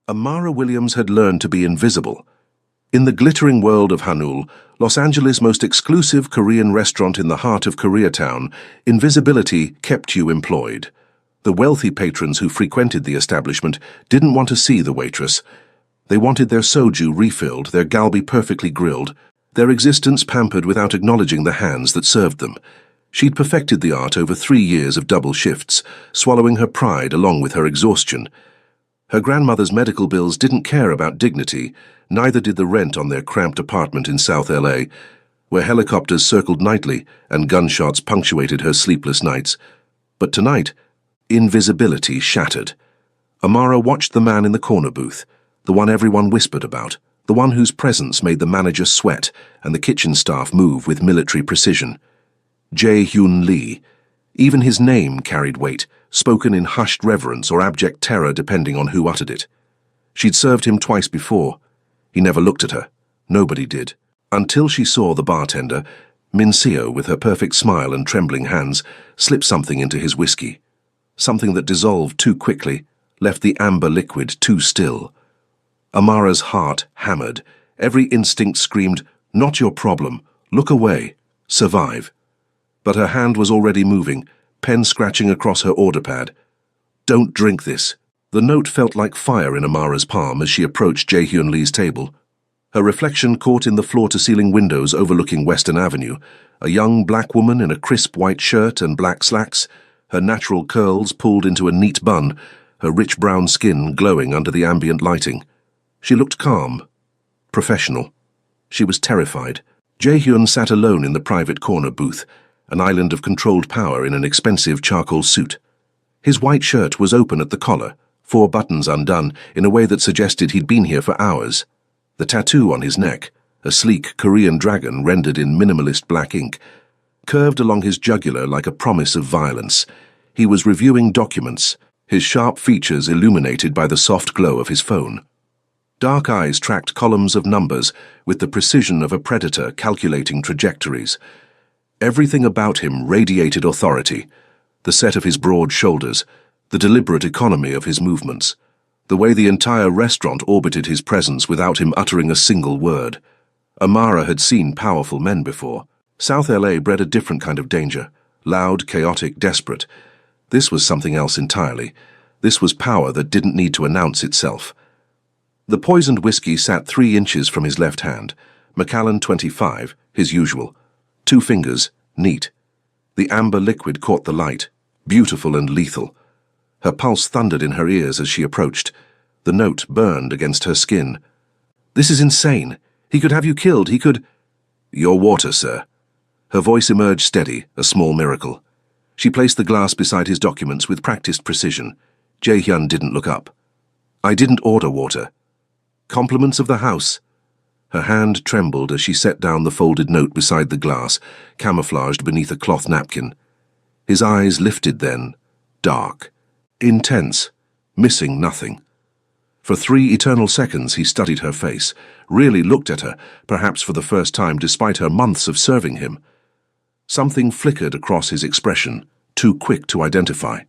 Amara Williams had learned to be invisible. In the glittering world of Hanul, Los Angeles' most exclusive Korean restaurant in the heart of Koreatown, invisibility kept you employed. The wealthy patrons who frequented the establishment didn't want to see the waitress. They wanted their soju refilled, their galbi perfectly grilled, their existence pampered without acknowledging the hands that served them. She'd perfected the art over 3 years of double shifts, swallowing her pride along with her exhaustion. Her grandmother's medical bills didn't care about dignity, neither did the rent on their cramped apartment in South LA, where helicopters circled nightly and gunshots punctuated her sleepless nights. But tonight, invisibility shattered. Amara watched the man in the corner booth, the one everyone whispered about, the one whose presence made the manager sweat and the kitchen staff move with military precision. Jae-hyun Lee. Even his name carried weight, spoken in hushed reverence or abject terror depending on who uttered it. She'd served him twice before. He never looked at her. Nobody did. Until she saw the bartender, Min Seo, with her perfect smile and trembling hands, slip something into his whiskey. Something that dissolved too quickly, left the amber liquid too still. Amara's heart hammered. Every instinct screamed, "Not your problem. Look away. Survive." But her hand was already moving, pen scratching across her order pad. "Don't drink this." The note felt like fire in Amara's palm as she approached Jae-hyun Lee's table. Her reflection caught in the floor-to-ceiling windows overlooking Western Avenue, a young black woman in a crisp white shirt and black slacks, her natural curls pulled into a neat bun, her rich brown skin glowing under the ambient lighting. She looked calm, professional. She was terrified. Jae-hyun sat alone in the private corner booth, an island of controlled power in an expensive charcoal suit. His white shirt was open at the collar, 4 buttons undone in a way that suggested he'd been here for hours. The tattoo on his neck, a sleek Korean dragon rendered in minimalist black ink, curved along his jugular like a promise of violence. He was reviewing documents, his sharp features illuminated by the soft glow of his phone. Dark eyes tracked columns of numbers with the precision of a predator calculating trajectories. Everything about him radiated authority, the set of his broad shoulders, the deliberate economy of his movements, the way the entire restaurant orbited his presence without him uttering a single word. Amara had seen powerful men before. South LA bred a different kind of danger, loud, chaotic, desperate. This was something else entirely. This was power that didn't need to announce itself. The poisoned whiskey sat 3 inches from his left hand, Macallan 25, his usual. 2 fingers, neat. The amber liquid caught the light, beautiful and lethal. Her pulse thundered in her ears as she approached. The note burned against her skin. "This is insane. He could have you killed. He could—" "Your water, sir." Her voice emerged steady, a small miracle. She placed the glass beside his documents with practiced precision. Jae-hyun didn't look up. "I didn't order water." "Compliments of the house." Her hand trembled as she set down the folded note beside the glass, camouflaged beneath a cloth napkin. His eyes lifted then, dark, intense, missing nothing. For 3 eternal seconds he studied her face, really looked at her, perhaps for the first time despite her months of serving him. Something flickered across his expression, too quick to identify.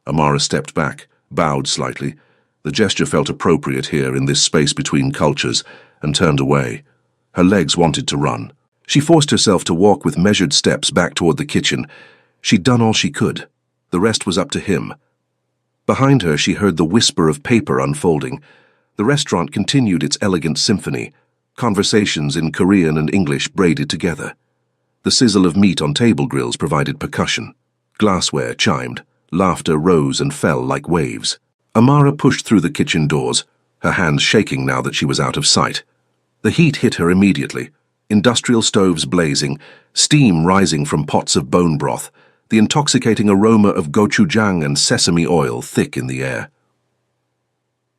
Amara stepped back, bowed slightly. The gesture felt appropriate here in this space between cultures, and turned away. Her legs wanted to run. She forced herself to walk with measured steps back toward the kitchen. She'd done all she could. The rest was up to him. Behind her she heard the whisper of paper unfolding. The restaurant continued its elegant symphony, conversations in Korean and English braided together. The sizzle of meat on table grills provided percussion. Glassware chimed. Laughter rose and fell like waves. Amara pushed through the kitchen doors, her hands shaking now that she was out of sight. The heat hit her immediately. Industrial stoves blazing, steam rising from pots of bone broth, the intoxicating aroma of gochujang and sesame oil thick in the air.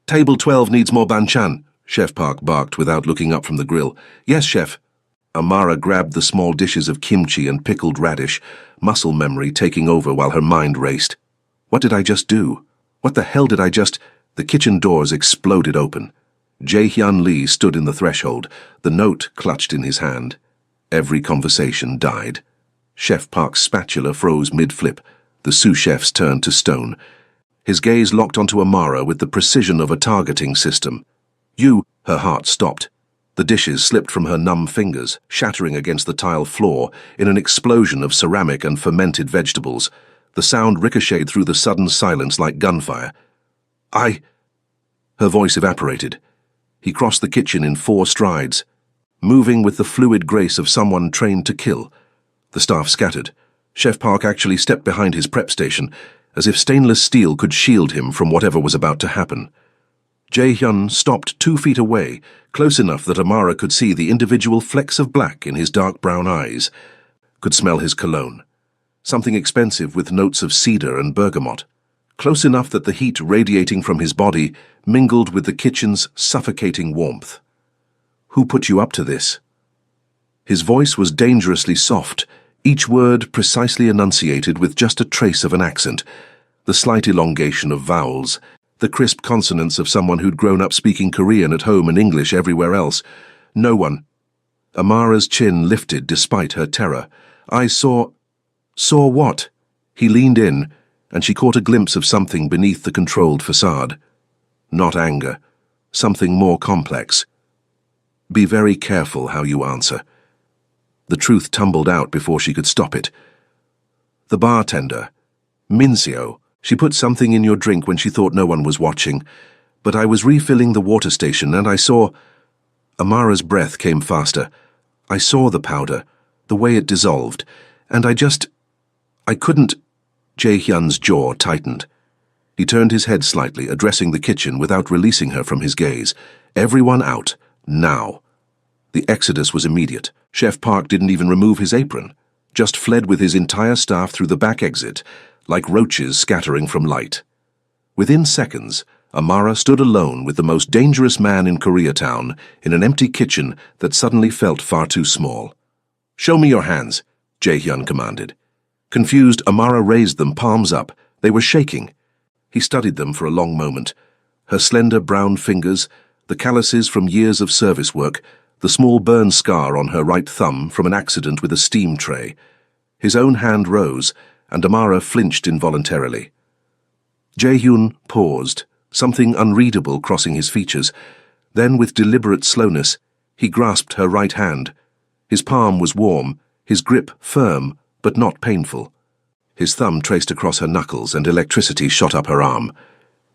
"Table 12 needs more banchan," Chef Park barked without looking up from the grill. "Yes, chef." Amara grabbed the small dishes of kimchi and pickled radish, muscle memory taking over while her mind raced. What did I just do? What the hell did I just— The kitchen doors exploded open. Jae-hyun Lee stood in the threshold, the note clutched in his hand. Every conversation died. Chef Park's spatula froze mid-flip. The sous chefs turned to stone. His gaze locked onto Amara with the precision of a targeting system. "You," her heart stopped. The dishes slipped from her numb fingers, shattering against the tile floor in an explosion of ceramic and fermented vegetables. The sound ricocheted through the sudden silence like gunfire. Her voice evaporated. He crossed the kitchen in 4 strides, moving with the fluid grace of someone trained to kill. The staff scattered. Chef Park actually stepped behind his prep station, as if stainless steel could shield him from whatever was about to happen. Jae-hyun stopped 2 feet away, close enough that Amara could see the individual flecks of black in his dark brown eyes, could smell his cologne. Something expensive with notes of cedar and bergamot. Close enough that the heat radiating from his body mingled with the kitchen's suffocating warmth. "Who put you up to this?" His voice was dangerously soft, each word precisely enunciated with just a trace of an accent, the slight elongation of vowels, the crisp consonants of someone who'd grown up speaking Korean at home and English everywhere else. "No one." Amara's chin lifted despite her terror. "I saw..." "Saw what?" He leaned in, and she caught a glimpse of something beneath the controlled facade. Not anger. Something more complex. "Be very careful how you answer." The truth tumbled out before she could stop it. "The bartender. Minseo. She put something in your drink when she thought no one was watching. But I was refilling the water station and I saw..." Amara's breath came faster. "I saw the powder, the way it dissolved, and I couldn't..." Jae-hyun's jaw tightened. He turned his head slightly, addressing the kitchen without releasing her from his gaze. "Everyone out, now." The exodus was immediate. Chef Park didn't even remove his apron, just fled with his entire staff through the back exit, like roaches scattering from light. Within seconds, Amara stood alone with the most dangerous man in Koreatown in an empty kitchen that suddenly felt far too small. "Show me your hands," Jae-hyun commanded. Confused, Amara raised them, palms up. They were shaking. He studied them for a long moment. Her slender brown fingers, the calluses from years of service work, the small burn scar on her right thumb from an accident with a steam tray. His own hand rose, and Amara flinched involuntarily. Jae-hyun paused, something unreadable crossing his features. Then, with deliberate slowness, he grasped her right hand. His palm was warm, his grip firm, but not painful. His thumb traced across her knuckles and electricity shot up her arm.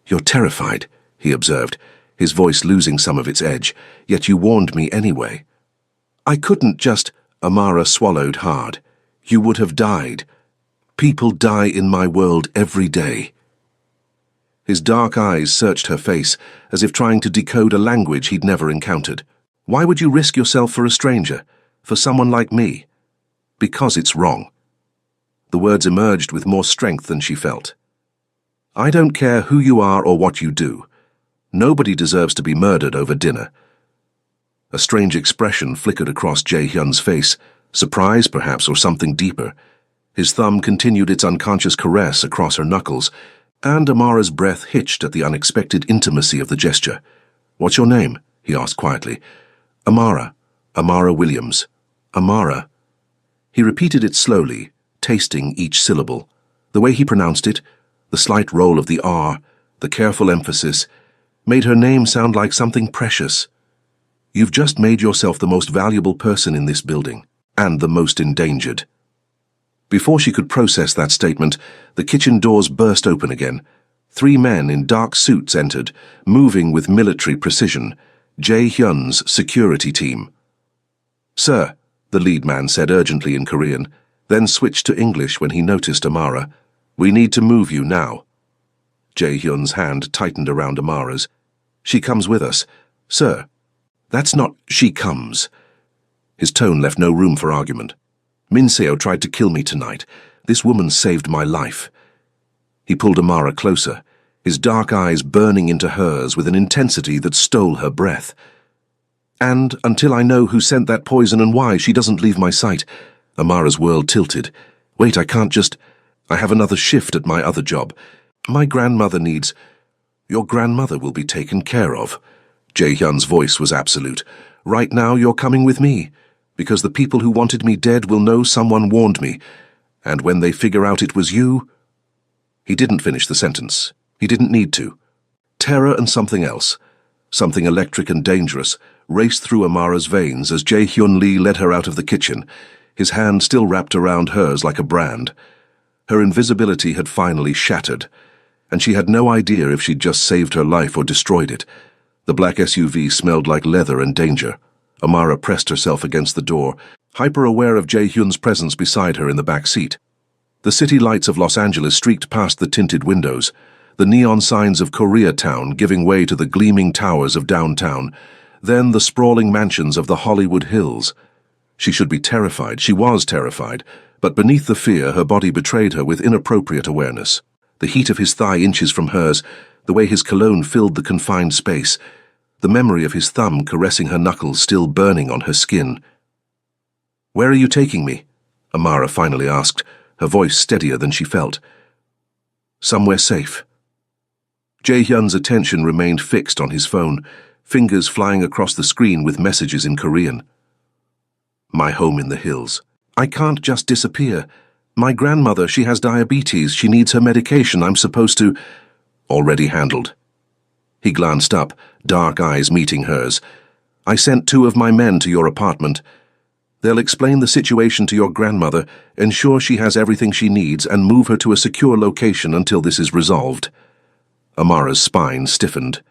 "You're terrified," he observed, his voice losing some of its edge, "yet you warned me anyway." "I couldn't just..." Amara swallowed hard. "You would have died. People die in my world every day." His dark eyes searched her face, as if trying to decode a language he'd never encountered. "Why would you risk yourself for a stranger? For someone like me?" "Because it's wrong." The words emerged with more strength than she felt. "I don't care who you are or what you do. Nobody deserves to be murdered over dinner." A strange expression flickered across Jae-hyun's face, surprise perhaps or something deeper. His thumb continued its unconscious caress across her knuckles, and Amara's breath hitched at the unexpected intimacy of the gesture. "What's your name?" he asked quietly. "Amara. Amara Williams. Amara." He repeated it slowly, tasting each syllable. The way he pronounced it, the slight roll of the R, the careful emphasis, made her name sound like something precious. "You've just made yourself the most valuable person in this building, and the most endangered." Before she could process that statement, the kitchen doors burst open again. 3 men in dark suits entered, moving with military precision, Jae-hyun's security team. "Sir," the lead man said urgently in Korean, then switched to English when he noticed Amara. "We need to move you now." Jae-hyun's hand tightened around Amara's. "She comes with us." "Sir." "That's not she comes." His tone left no room for argument. "Minseo tried to kill me tonight. This woman saved my life." He pulled Amara closer, his dark eyes burning into hers with an intensity that stole her breath. "And until I know who sent that poison and why, she doesn't leave my sight." Amara's world tilted. "Wait, I can't just... I have another shift at my other job. My grandmother needs..." "Your grandmother will be taken care of." Jae-hyun's voice was absolute. "Right now you're coming with me, because the people who wanted me dead will know someone warned me, and when they figure out it was you..." He didn't finish the sentence. He didn't need to. Terror and something else, something electric and dangerous, raced through Amara's veins as Jae-hyun Lee led her out of the kitchen, his hand still wrapped around hers like a brand. Her invisibility had finally shattered, and she had no idea if she'd just saved her life or destroyed it. The black SUV smelled like leather and danger. Amara pressed herself against the door, hyper-aware of Jae-hyun's presence beside her in the back seat. The city lights of Los Angeles streaked past the tinted windows, the neon signs of Koreatown giving way to the gleaming towers of downtown, then the sprawling mansions of the Hollywood Hills. She should be terrified. She was terrified, but beneath the fear, her body betrayed her with inappropriate awareness. The heat of his thigh inches from hers, the way his cologne filled the confined space, the memory of his thumb caressing her knuckles still burning on her skin. "Where are you taking me?" Amara finally asked, her voice steadier than she felt. "Somewhere safe." Jae-hyun's attention remained fixed on his phone, fingers flying across the screen with messages in Korean. "My home in the hills. I can't just disappear. My grandmother, she has diabetes. She needs her medication. I'm supposed to—" "Already handled." He glanced up, dark eyes meeting hers. "I sent 2 of my men to your apartment. They'll explain the situation to your grandmother, ensure she has everything she needs, and move her to a secure location until this is resolved." Amara's spine stiffened.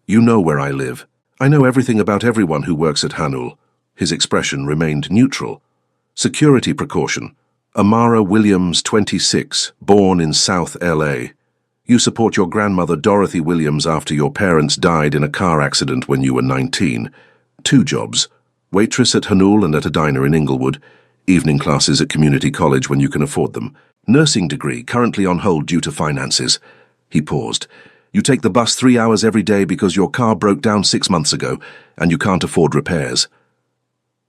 "You know where I live. I know everything about everyone who works at Hanul." His expression remained neutral. "Security precaution. Amara Williams, 26, born in South LA. You support your grandmother Dorothy Williams after your parents died in a car accident when you were 19. 2 jobs. Waitress at Hanul and at a diner in Inglewood. Evening classes at community college when you can afford them. Nursing degree, currently on hold due to finances." He paused. "You take the bus 3 hours every day because your car broke down 6 months ago and you can't afford repairs."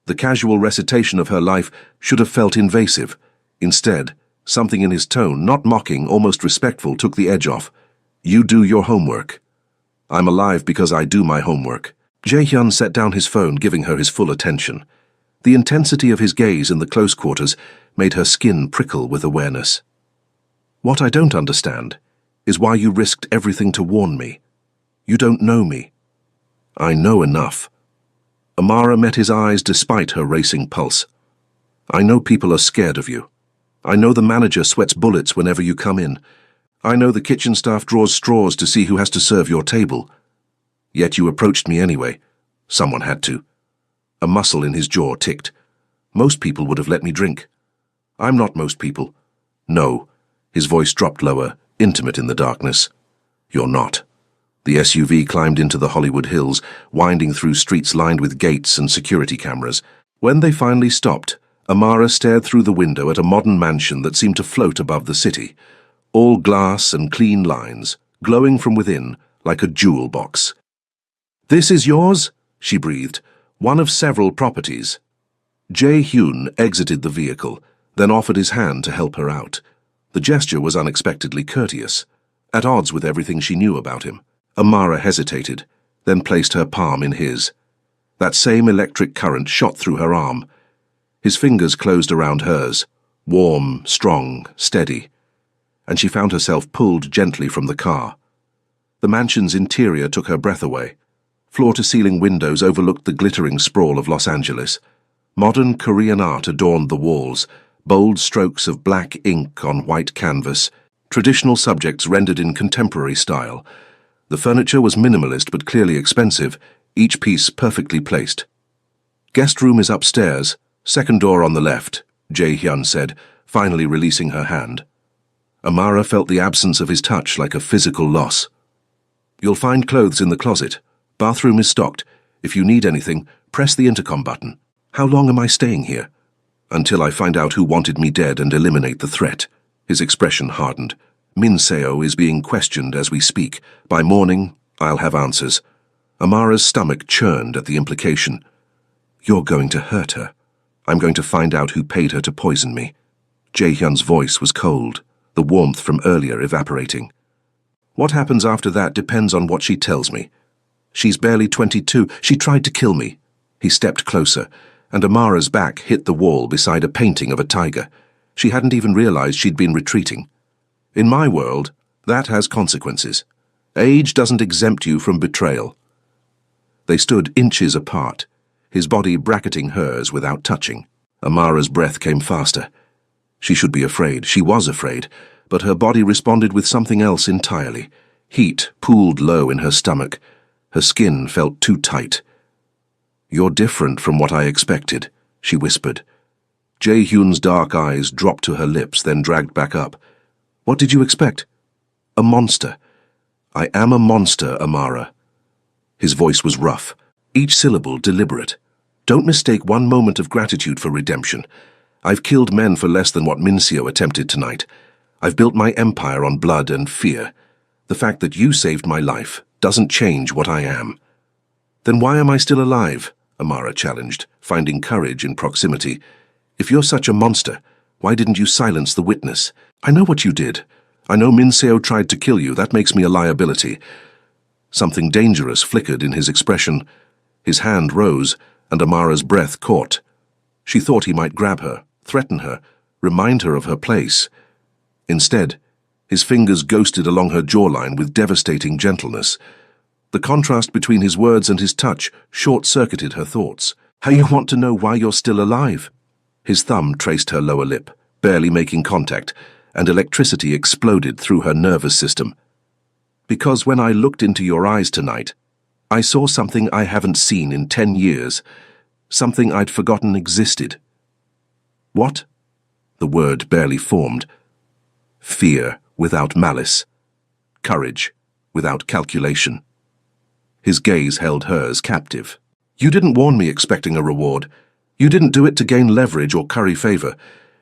The casual recitation of her life should have felt invasive. Instead, something in his tone, not mocking, almost respectful, took the edge off. "You do your homework." "I'm alive because I do my homework." Jae-hyun set down his phone, giving her his full attention. The intensity of his gaze in the close quarters made her skin prickle with awareness. "What I don't understand is why you risked everything to warn me. You don't know me." "I know enough." Amara met his eyes despite her racing pulse. "I know people are scared of you. I know the manager sweats bullets whenever you come in. I know the kitchen staff draws straws to see who has to serve your table. Yet you approached me anyway. Someone had to." A muscle in his jaw ticked. "Most people would have let me drink." "I'm not most people." "No." His voice dropped lower, intimate in the darkness. "You're not." The SUV climbed into the Hollywood Hills, winding through streets lined with gates and security cameras. When they finally stopped, Amara stared through the window at a modern mansion that seemed to float above the city, all glass and clean lines, glowing from within like a jewel box. "This is yours?" she breathed. "One of several properties." Jae-hyun exited the vehicle, then offered his hand to help her out. The gesture was unexpectedly courteous, at odds with everything she knew about him. Amara hesitated, then placed her palm in his. That same electric current shot through her arm. His fingers closed around hers, warm, strong, steady, and she found herself pulled gently from the car. The mansion's interior took her breath away. Floor-to-ceiling windows overlooked the glittering sprawl of Los Angeles. Modern Korean art adorned the walls, bold strokes of black ink on white canvas, traditional subjects rendered in contemporary style. The furniture was minimalist but clearly expensive, each piece perfectly placed. "Guest room is upstairs, second door on the left," Jae-hyun said, finally releasing her hand. Amara felt the absence of his touch like a physical loss. "You'll find clothes in the closet. Bathroom is stocked. If you need anything, press the intercom button." "How long am I staying here?" "Until I find out who wanted me dead and eliminate the threat." His expression hardened. "Min Seo is being questioned as we speak. By morning, I'll have answers." Amara's stomach churned at the implication. "You're going to hurt her. I'm going to find out who paid her to poison me." Jae-hyun's voice was cold, the warmth from earlier evaporating. "What happens after that depends on what she tells me. She's barely 22. She tried to kill me." He stepped closer, and Amara's back hit the wall beside a painting of a tiger. She hadn't even realized she'd been retreating. "In my world, That has consequences. Age doesn't exempt you from betrayal. They stood inches apart, his body bracketing hers without touching. Amara's breath came faster. She should be afraid. She was afraid, but her body responded with something else entirely. Heat pooled low in her stomach. Her skin felt too tight. "You're different from what I expected," she whispered. Jae-hyun's dark eyes dropped to her lips, then dragged back up. "What did you expect?" "A monster." "I am a monster, Amara." His voice was rough, each syllable deliberate. "Don't mistake one moment of gratitude for redemption. I've killed men for less than what Minseo attempted tonight. I've built my empire on blood and fear. The fact that you saved my life doesn't change what I am." "Then why am I still alive?" Amara challenged, finding courage in proximity. "If you're such a monster, why didn't you silence the witness? I know what you did. I know Minseo tried to kill you. That makes me a liability." Something dangerous flickered in his expression. His hand rose, and Amara's breath caught. She thought he might grab her, threaten her, remind her of her place. Instead, his fingers ghosted along her jawline with devastating gentleness. The contrast between his words and his touch short-circuited her thoughts. "How you want to know why you're still alive?" His thumb traced her lower lip, barely making contact, and electricity exploded through her nervous system. "Because when I looked into your eyes tonight, I saw something I haven't seen in 10 years, something I'd forgotten existed." "What?" The word barely formed. "Fear without malice. Courage without calculation." His gaze held hers captive. "You didn't warn me expecting a reward. You didn't do it to gain leverage or curry favor.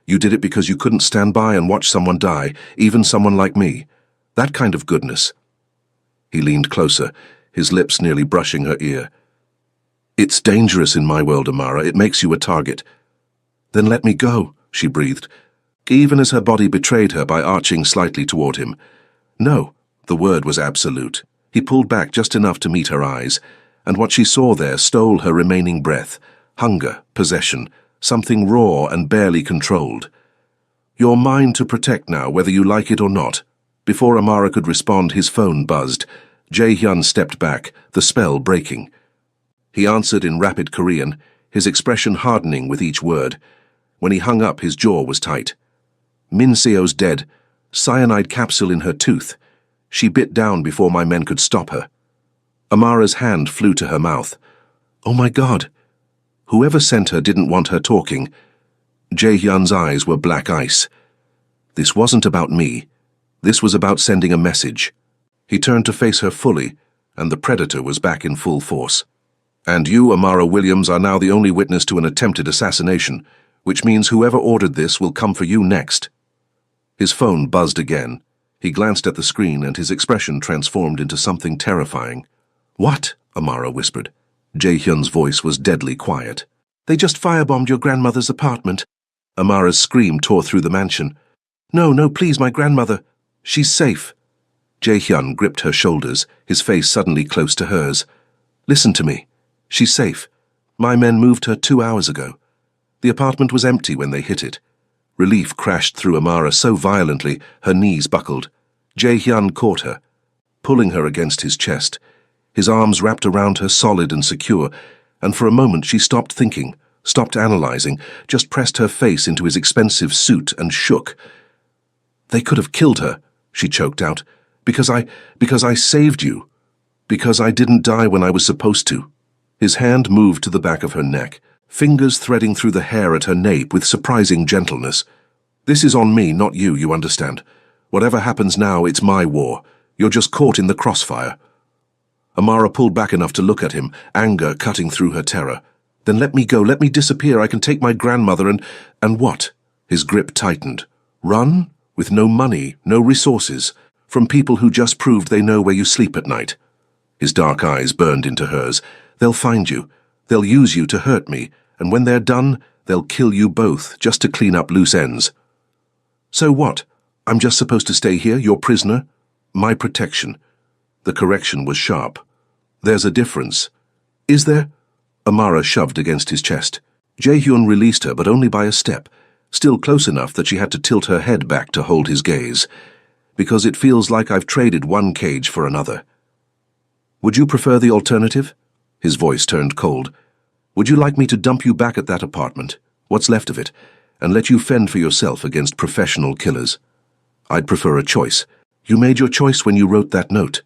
You did it because you couldn't stand by and watch someone die, even someone like me. That kind of goodness." He leaned closer, his lips nearly brushing her ear. "It's dangerous in my world, Amara. It makes you a target." "Then let me go," she breathed, even as her body betrayed her by arching slightly toward him. "No." The word was absolute. He pulled back just enough to meet her eyes, and what she saw there stole her remaining breath. Hunger, possession, something raw and barely controlled. "You're mine to protect now, whether you like it or not." Before Amara could respond, his phone buzzed. Jae-hyun stepped back, the spell breaking. He answered in rapid Korean, his expression hardening with each word. When he hung up, his jaw was tight. "Minseo's dead. Cyanide capsule in her tooth. She bit down before my men could stop her." Amara's hand flew to her mouth. "Oh my God!" Whoever sent her didn't want her talking. Jae-hyun's eyes were black ice. "This wasn't about me. This was about sending a message." He turned to face her fully, and the predator was back in full force. "And you, Amara Williams, are now the only witness to an attempted assassination, which means whoever ordered this will come for you next." His phone buzzed again. He glanced at the screen, and his expression transformed into something terrifying. "What?" Amara whispered. Jae-hyun's voice was deadly quiet. "They just firebombed your grandmother's apartment." Amara's scream tore through the mansion. "No, no, please, my grandmother. She's safe." Jae-hyun gripped her shoulders, his face suddenly close to hers. "Listen to me. She's safe. My men moved her 2 hours ago. The apartment was empty when they hit it." Relief crashed through Amara so violently her knees buckled. Jae-hyun caught her, pulling her against his chest. His arms wrapped around her solid and secure, and for a moment she stopped thinking, stopped analyzing, just pressed her face into his expensive suit and shook. "They could have killed her," she choked out, because I saved you. Because I didn't die when I was supposed to." His hand moved to the back of her neck, fingers threading through the hair at her nape with surprising gentleness. "This is on me, not you, you understand. Whatever happens now, it's my war. You're just caught in the crossfire." Amara pulled back enough to look at him, anger cutting through her terror. "Then let me go, let me disappear. I can take my grandmother and what?" His grip tightened. "Run? With no money, no resources, from people who just proved they know where you sleep at night." His dark eyes burned into hers. "They'll find you. They'll use you to hurt me, and when they're done, they'll kill you both, just to clean up loose ends." "So what? I'm just supposed to stay here, your prisoner?" "My protection." The correction was sharp. "There's a difference." "Is there?" Amara shoved against his chest. Jae-hyun released her, but only by a step, still close enough that she had to tilt her head back to hold his gaze. because it feels like I've traded one cage for another. Would you prefer the alternative? His voice turned cold. Would you like me to dump you back at that apartment, what's left of it, and let you fend for yourself against professional killers? I'd prefer a choice. You made your choice when you wrote that note.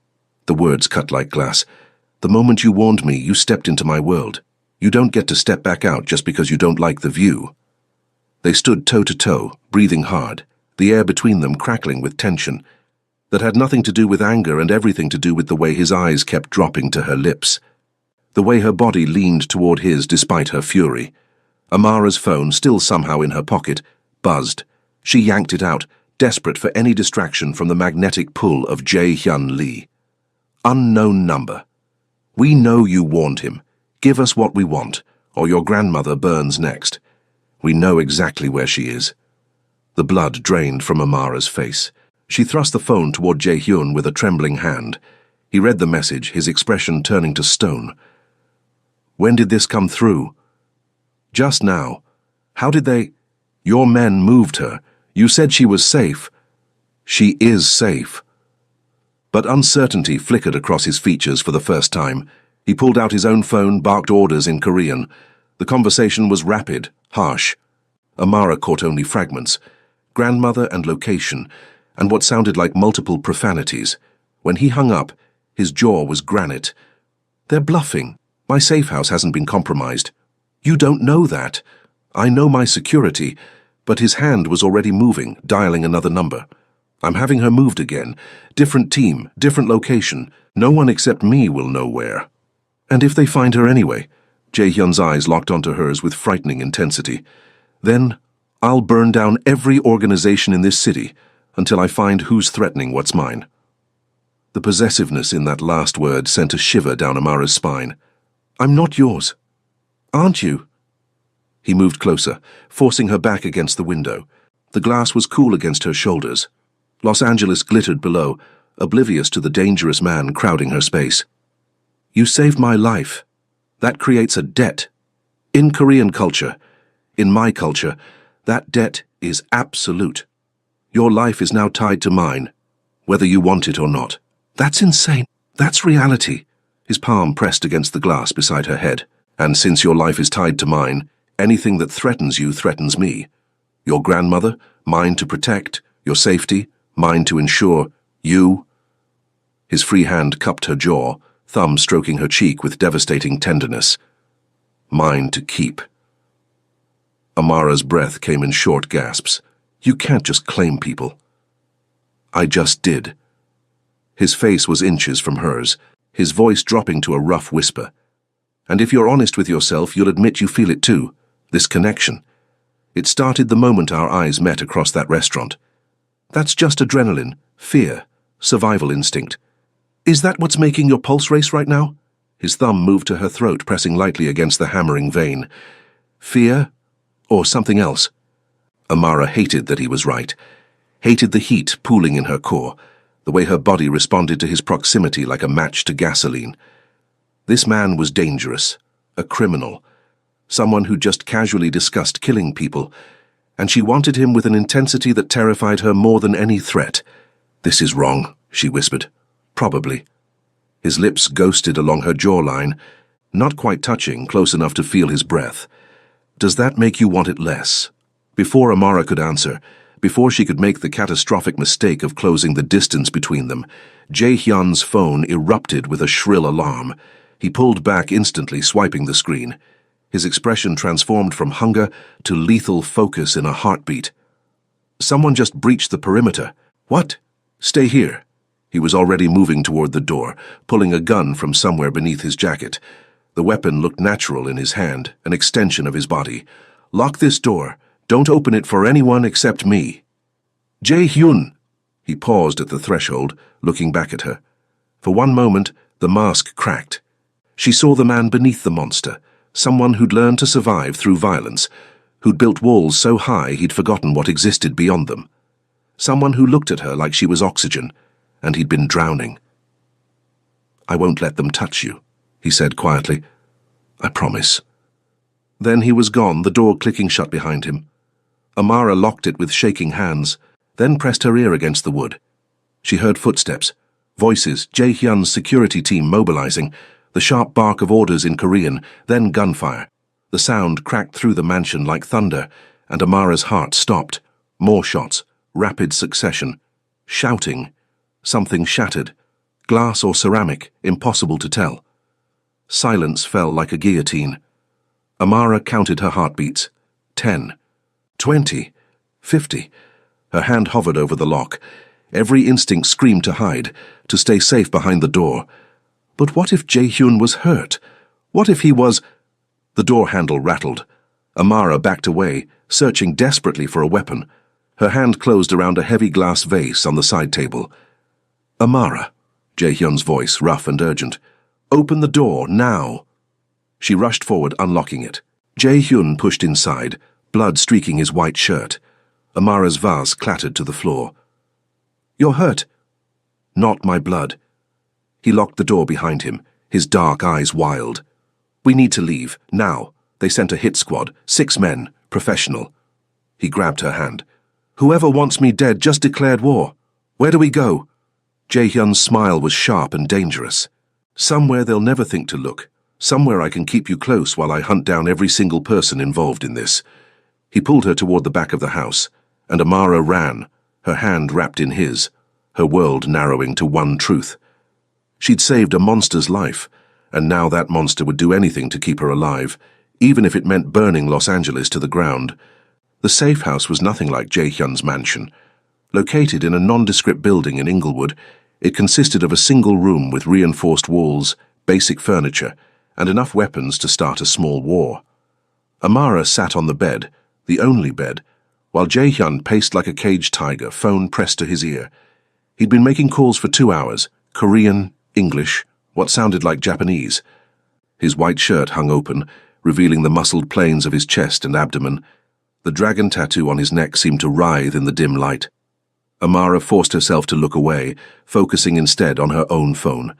The words cut like glass. The moment you warned me, you stepped into my world. You don't get to step back out just because you don't like the view. They stood toe-to-toe, breathing hard, the air between them crackling with tension. That had nothing to do with anger and everything to do with the way his eyes kept dropping to her lips. The way her body leaned toward his despite her fury. Amara's phone, still somehow in her pocket, buzzed. She yanked it out, desperate for any distraction from the magnetic pull of Jae-hyun Lee. Unknown number. We know you warned him. Give us what we want, or your grandmother burns next. We know exactly where she is. The blood drained from Amara's face. She thrust the phone toward Jae-hyun with a trembling hand. He read the message, his expression turning to stone. When did this come through? Just now. How did they? Your men moved her. You said she was safe. She is safe. But uncertainty flickered across his features for the first time. He pulled out his own phone, barked orders in Korean. The conversation was rapid, harsh. Amara caught only fragments. Grandmother and location, and what sounded like multiple profanities. When he hung up, his jaw was granite. They're bluffing. My safe house hasn't been compromised. You don't know that. I know my security, but his hand was already moving, dialing another number. I'm having her moved again. Different team, different location. No one except me will know where. And if they find her anyway? Jae-hyun's eyes locked onto hers with frightening intensity. Then, I'll burn down every organization in this city until I find who's threatening what's mine. The possessiveness in that last word sent a shiver down Amara's spine. I'm not yours. Aren't you? He moved closer, forcing her back against the window. The glass was cool against her shoulders. Los Angeles glittered below, oblivious to the dangerous man crowding her space. You saved my life. That creates a debt. In Korean culture, in my culture, that debt is absolute. Your life is now tied to mine, whether you want it or not. That's insane. That's reality. His palm pressed against the glass beside her head. And since your life is tied to mine, anything that threatens you threatens me. Your grandmother, mine to protect. Your safety, mine to ensure. You. His free hand cupped her jaw, thumb stroking her cheek with devastating tenderness. Mine to keep. Amara's breath came in short gasps. You can't just claim people. I just did. His face was inches from hers, his voice dropping to a rough whisper. And if you're honest with yourself, you'll admit you feel it too, this connection. It started the moment our eyes met across that restaurant. That's just adrenaline, fear, survival instinct. Is that what's making your pulse race right now? His thumb moved to her throat, pressing lightly against the hammering vein. Fear? Or something else? Amara hated that he was right. Hated the heat pooling in her core, the way her body responded to his proximity like a match to gasoline. This man was dangerous, a criminal, someone who just casually discussed killing people, and she wanted him with an intensity that terrified her more than any threat. This is wrong, she whispered. Probably. His lips ghosted along her jawline, not quite touching, close enough to feel his breath. Does that make you want it less? Before Amara could answer, before she could make the catastrophic mistake of closing the distance between them, Jae-hyun's phone erupted with a shrill alarm. He pulled back instantly, swiping the screen. His expression transformed from hunger to lethal focus in a heartbeat. Someone just breached the perimeter. What? Stay here. He was already moving toward the door, pulling a gun from somewhere beneath his jacket. The weapon looked natural in his hand, an extension of his body. Lock this door. Don't open it for anyone except me. Jae-hyun! He paused at the threshold, looking back at her. For one moment, the mask cracked. She saw the man beneath the monster, someone who'd learned to survive through violence, who'd built walls so high he'd forgotten what existed beyond them. Someone who looked at her like she was oxygen, and he'd been drowning. I won't let them touch you, he said quietly. I promise. Then he was gone, the door clicking shut behind him. Amara locked it with shaking hands, then pressed her ear against the wood. She heard footsteps, voices, Jae-hyun's security team mobilizing, the sharp bark of orders in Korean, then gunfire. The sound cracked through the mansion like thunder, and Amara's heart stopped. More shots, rapid succession. Shouting. Something shattered. Glass or ceramic, impossible to tell. Silence fell like a guillotine. Amara counted her heartbeats. 10, 20, 50. Her hand hovered over the lock. Every instinct screamed to hide, to stay safe behind the door. But what if Jae-hyun was hurt? What if he was... The door handle rattled. Amara backed away, searching desperately for a weapon. Her hand closed around a heavy glass vase on the side table. Amara, Jae-hyun's voice, rough and urgent. Open the door, now. She rushed forward, unlocking it. Jae-hyun pushed inside, blood streaking his white shirt. Amara's vase clattered to the floor. You're hurt. Not my blood. He locked the door behind him, his dark eyes wild. We need to leave, now. They sent a hit squad, 6 men, professional. He grabbed her hand. Whoever wants me dead just declared war. Where do we go? Jae-hyun's smile was sharp and dangerous. Somewhere they'll never think to look. Somewhere I can keep you close while I hunt down every single person involved in this. He pulled her toward the back of the house, and Amara ran, her hand wrapped in his, her world narrowing to one truth. She'd saved a monster's life, and now that monster would do anything to keep her alive, even if it meant burning Los Angeles to the ground. The safe house was nothing like Jae-hyun's mansion. Located in a nondescript building in Inglewood, it consisted of a single room with reinforced walls, basic furniture, and enough weapons to start a small war. Amara sat on the bed, the only bed, while Jae-hyun paced like a caged tiger, phone pressed to his ear. He'd been making calls for 2 hours, Korean, English, what sounded like Japanese. His white shirt hung open, revealing the muscled planes of his chest and abdomen. The dragon tattoo on his neck seemed to writhe in the dim light. Amara forced herself to look away, focusing instead on her own phone.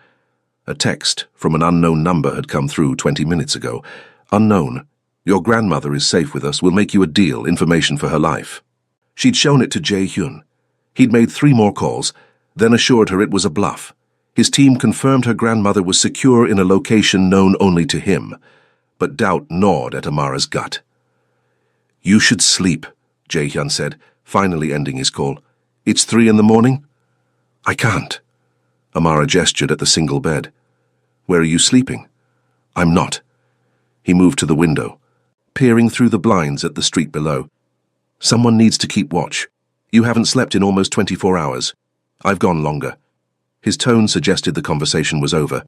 A text from an unknown number had come through 20 minutes ago. Unknown. Your grandmother is safe with us. We'll make you a deal, information for her life. She'd shown it to Jae-hyun. He'd made 3 more calls, then assured her it was a bluff. His team confirmed her grandmother was secure in a location known only to him. But doubt gnawed at Amara's gut. You should sleep, Jae-hyun said, finally ending his call. It's 3 in the morning? I can't. Amara gestured at the single bed. Where are you sleeping? I'm not. He moved to the window, peering through the blinds at the street below. Someone needs to keep watch. You haven't slept in almost 24 hours. I've gone longer. His tone suggested the conversation was over.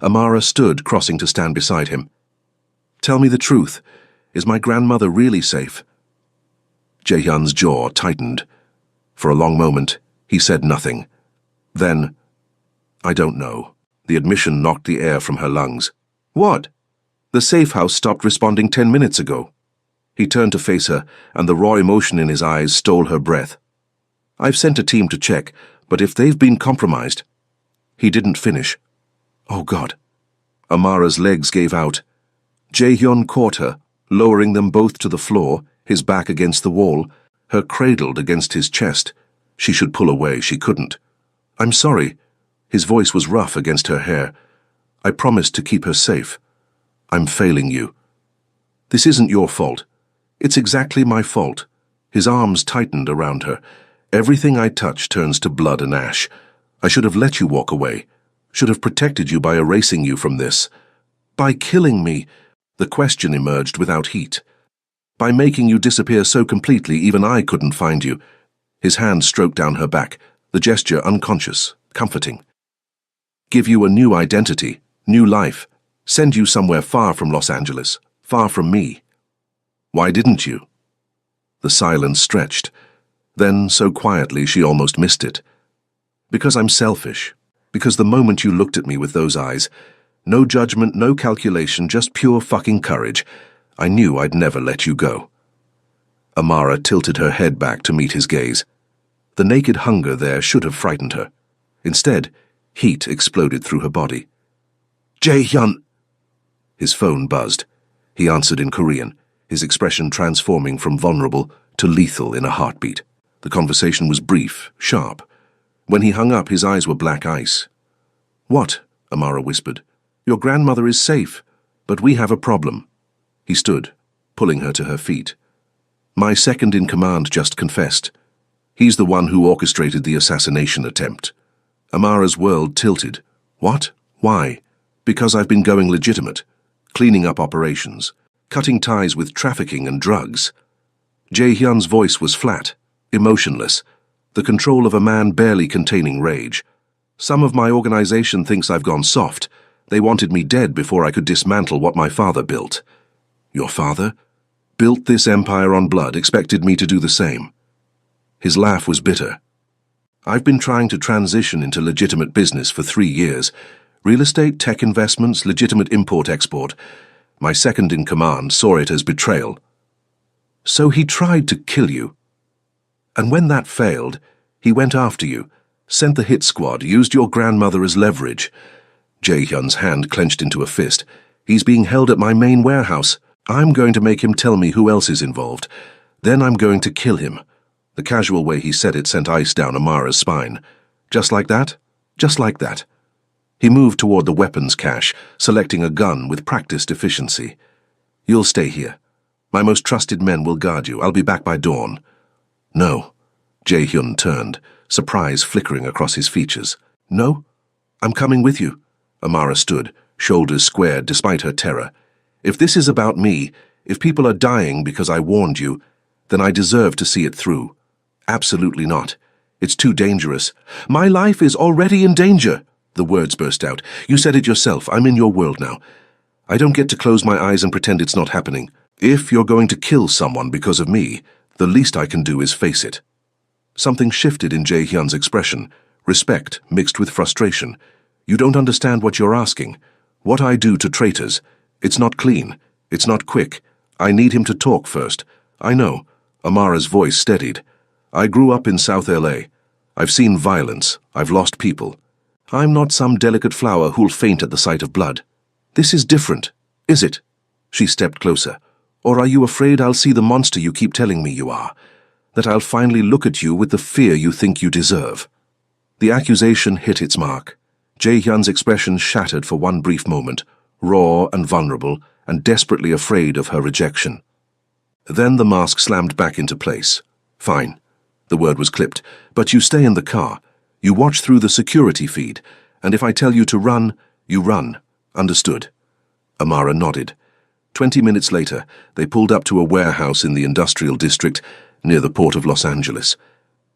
Amara stood, crossing to stand beside him. Tell me the truth. Is my grandmother really safe? Jae-hyun's jaw tightened. For a long moment, he said nothing. Then, I don't know. The admission knocked the air from her lungs. What? The safe house stopped responding 10 minutes ago. He turned to face her, and the raw emotion in his eyes stole her breath. I've sent a team to check, but if they've been compromised... He didn't finish. Oh, God. Amara's legs gave out. Jae-hyun caught her, lowering them both to the floor, his back against the wall, her cradled against his chest. She should pull away, she couldn't. I'm sorry. His voice was rough against her hair. I promised to keep her safe. I'm failing you. This isn't your fault. It's exactly my fault. His arms tightened around her. Everything I touch turns to blood and ash. I should have let you walk away. Should have protected you by erasing you from this. By killing me. The question emerged without heat. By making you disappear so completely even I couldn't find you. His hand stroked down her back, the gesture unconscious, comforting. Give you a new identity, new life. Send you somewhere far from Los Angeles, far from me. Why didn't you? The silence stretched. Then, so quietly, she almost missed it. Because I'm selfish. Because the moment you looked at me with those eyes, no judgment, no calculation, just pure fucking courage, I knew I'd never let you go. Amara tilted her head back to meet his gaze. The naked hunger there should have frightened her. Instead, heat exploded through her body. Jae-hyun! His phone buzzed. He answered in Korean, his expression transforming from vulnerable to lethal in a heartbeat. The conversation was brief, sharp. When he hung up, his eyes were black ice. "What?" Amara whispered. "Your grandmother is safe, but we have a problem." He stood, pulling her to her feet. "My second-in-command just confessed. He's the one who orchestrated the assassination attempt." Amara's world tilted. "What? Why?" "Because I've been going legitimate, cleaning up operations, cutting ties with trafficking and drugs." Jae-hyun's voice was flat, emotionless, the control of a man barely containing rage. "Some of my organization thinks I've gone soft. They wanted me dead before I could dismantle what my father built." "Your father? Built this empire on blood, expected me to do the same." His laugh was bitter. "I've been trying to transition into legitimate business for 3 years. Real estate, tech investments, legitimate import-export. My second-in-command saw it as betrayal." "So he tried to kill you. And when that failed, he went after you, sent the hit squad, used your grandmother as leverage." Jae-hyun's hand clenched into a fist. "He's being held at my main warehouse. I'm going to make him tell me who else is involved. Then I'm going to kill him." The casual way he said it sent ice down Amara's spine. "Just like that? Just like that." He moved toward the weapons cache, selecting a gun with practiced efficiency. "You'll stay here. My most trusted men will guard you. I'll be back by dawn." "No." Jae-hyun turned, surprise flickering across his features. "No? I'm coming with you." Amara stood, shoulders squared despite her terror. "If this is about me, if people are dying because I warned you, then I deserve to see it through." "Absolutely not. It's too dangerous." "My life is already in danger," the words burst out. "You said it yourself. I'm in your world now. I don't get to close my eyes and pretend it's not happening. If you're going to kill someone because of me, the least I can do is face it." Something shifted in Jae-hyun's expression, respect mixed with frustration. "You don't understand what you're asking. What I do to traitors. It's not clean. It's not quick. I need him to talk first." "I know." Amara's voice steadied. "I grew up in South LA. I've seen violence. I've lost people. I'm not some delicate flower who'll faint at the sight of blood. This is different, is it?" She stepped closer. "Or are you afraid I'll see the monster you keep telling me you are? That I'll finally look at you with the fear you think you deserve?" The accusation hit its mark. Jae-hyun's expression shattered for one brief moment, raw and vulnerable, and desperately afraid of her rejection. Then the mask slammed back into place. "Fine." The word was clipped. "But you stay in the car. You watch through the security feed, and if I tell you to run, you run. Understood?" Amara nodded. 20 minutes later, they pulled up to a warehouse in the industrial district near the port of Los Angeles.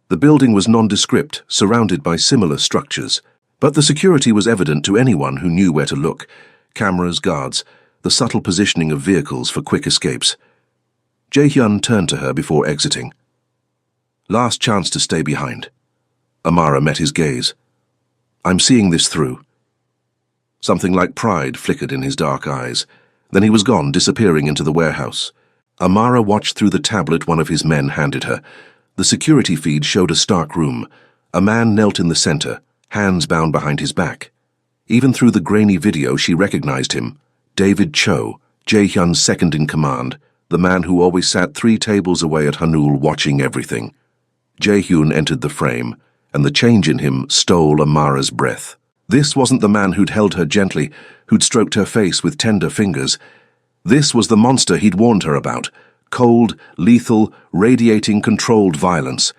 The building was nondescript, surrounded by similar structures, but the security was evident to anyone who knew where to look. Cameras, guards, the subtle positioning of vehicles for quick escapes. Jae-hyun turned to her before exiting. "Last chance to stay behind." Amara met his gaze. "I'm seeing this through." Something like pride flickered in his dark eyes. Then he was gone, disappearing into the warehouse. Amara watched through the tablet one of his men handed her. The security feed showed a stark room. A man knelt in the center, hands bound behind his back. Even through the grainy video, she recognized him. David Cho, Jae-hyun's second-in-command, the man who always sat 3 tables away at Hanul watching everything. Jae-hyun entered the frame, and the change in him stole Amara's breath. This wasn't the man who'd held her gently, who'd stroked her face with tender fingers. This was the monster he'd warned her about. Cold, lethal, radiating controlled violence.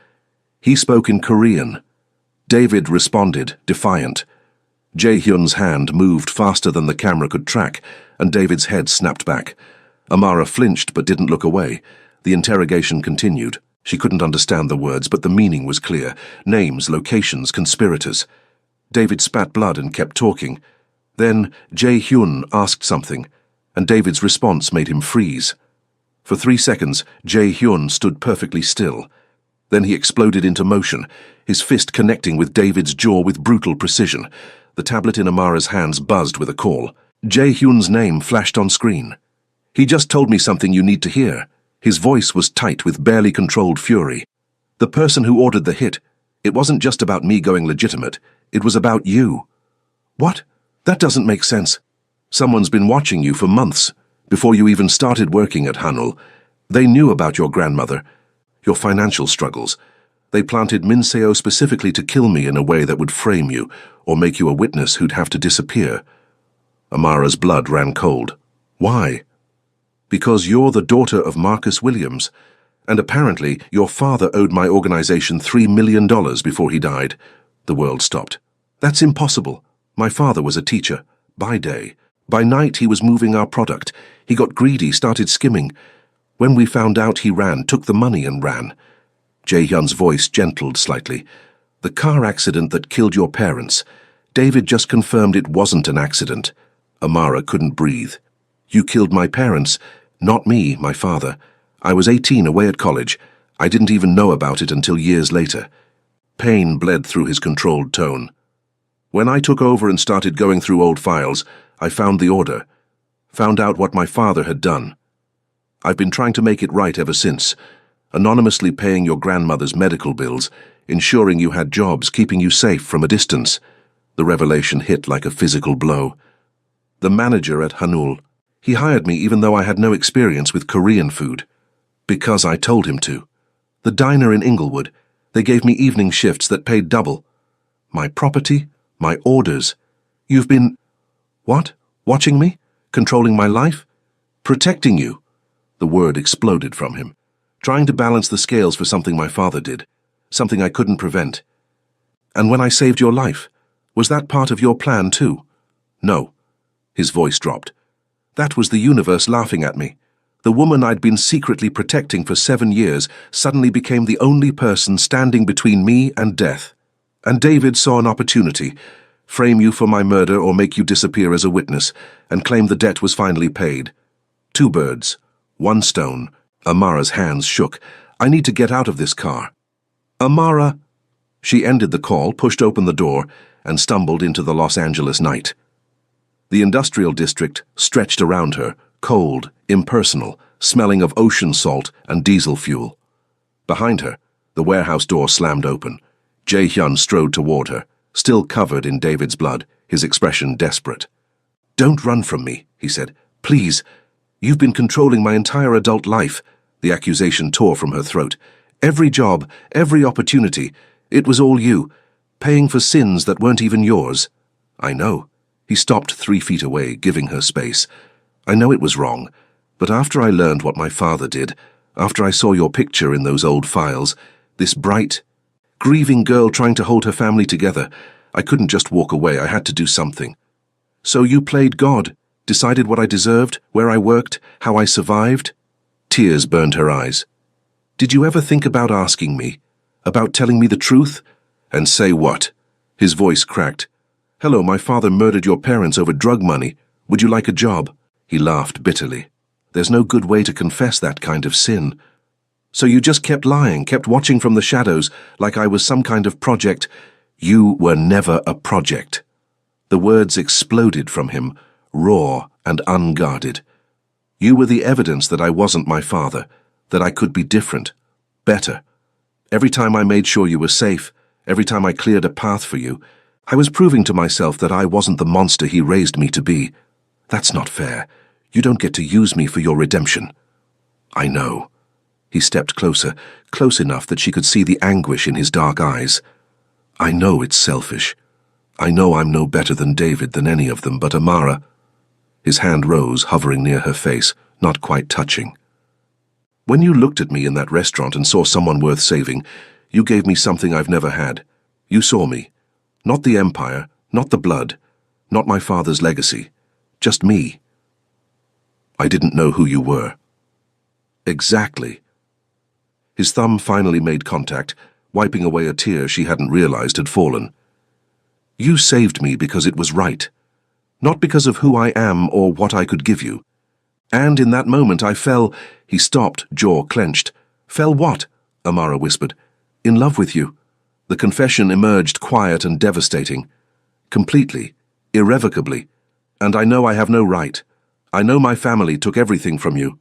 He spoke in Korean. David responded, defiant. Jae-hyun's hand moved faster than the camera could track, and David's head snapped back. Amara flinched but didn't look away. The interrogation continued. She couldn't understand the words, but the meaning was clear. Names, locations, conspirators. David spat blood and kept talking. Then Jae-hyun asked something, and David's response made him freeze. For 3 seconds, Jae-hyun stood perfectly still. Then he exploded into motion, his fist connecting with David's jaw with brutal precision. The tablet in Amara's hands buzzed with a call. Jae-hyun's name flashed on screen. "He just told me something you need to hear." His voice was tight with barely controlled fury. "The person who ordered the hit, it wasn't just about me going legitimate. It was about you." "What? That doesn't make sense." "Someone's been watching you for months, before you even started working at Hanul. They knew about your grandmother, your financial struggles. They planted Minseo specifically to kill me in a way that would frame you, or make you a witness who'd have to disappear. Amara's blood ran cold. Why? Because you're the daughter of Marcus Williams, and apparently your father owed my organization $3 million before he died. The world stopped. That's impossible. My father was a teacher, by day. By night he was moving our product. He got greedy, started skimming. When we found out, he ran, took the money and ran. Jae-hyun's voice gentled slightly. The car accident that killed your parents. David just confirmed it wasn't an accident. Amara couldn't breathe. You killed my parents, not me, my father. I was 18, away at college. I didn't even know about it until years later. Pain bled through his controlled tone. When I took over and started going through old files, I found the order. Found out what my father had done. I've been trying to make it right ever since. Anonymously paying your grandmother's medical bills, ensuring you had jobs, keeping you safe from a distance. The revelation hit like a physical blow. The manager at Hanul. He hired me even though I had no experience with Korean food. Because I told him to. The diner in Inglewood. They gave me evening shifts that paid double. My property, my orders. You've been... What? Watching me? Controlling my life? Protecting you? The word exploded from him. Trying to balance the scales for something my father did. Something I couldn't prevent. And when I saved your life, was that part of your plan too? No. His voice dropped. That was the universe laughing at me. The woman I'd been secretly protecting for 7 years suddenly became the only person standing between me and death. And David saw an opportunity. Frame you for my murder or make you disappear as a witness, and claim the debt was finally paid. 2 birds, 1 stone. Amara's hands shook. I need to get out of this car. Amara... She ended the call, pushed open the door, and stumbled into the Los Angeles night. The industrial district stretched around her, cold, impersonal, smelling of ocean salt and diesel fuel. Behind her, the warehouse door slammed open. Jae-hyun strode toward her, still covered in David's blood, his expression desperate. Don't run from me, he said. Please. You've been controlling my entire adult life. The accusation tore from her throat. Every job, every opportunity. It was all you. Paying for sins that weren't even yours. I know. He stopped 3 feet away, giving her space. I know it was wrong, but after I learned what my father did, after I saw your picture in those old files, this bright, grieving girl trying to hold her family together, I couldn't just walk away. I had to do something. So you played God, decided what I deserved, where I worked, how I survived? Tears burned her eyes. Did you ever think about asking me? About telling me the truth? And say what? His voice cracked. Hello, my father murdered your parents over drug money. Would you like a job? He laughed bitterly. There's no good way to confess that kind of sin. So you just kept lying, kept watching from the shadows, like I was some kind of project. You were never a project. The words exploded from him, raw and unguarded. You were the evidence that I wasn't my father, that I could be different, better. Every time I made sure you were safe, every time I cleared a path for you, I was proving to myself that I wasn't the monster he raised me to be. That's not fair. You don't get to use me for your redemption. I know. He stepped closer, close enough that she could see the anguish in his dark eyes. I know it's selfish. I know I'm no better than David, than any of them, but Amara... His hand rose, hovering near her face, not quite touching. When you looked at me in that restaurant and saw someone worth saving, you gave me something I've never had. You saw me. Not the empire, not the blood, not my father's legacy. Just me. I didn't know who you were. Exactly. His thumb finally made contact, wiping away a tear she hadn't realized had fallen. You saved me because it was right. Not because of who I am or what I could give you. And in that moment I fell... He stopped, jaw clenched. Fell what? Amara whispered. In love with you. The confession emerged quiet and devastating. Completely. Irrevocably. And I know I have no right. I know my family took everything from you.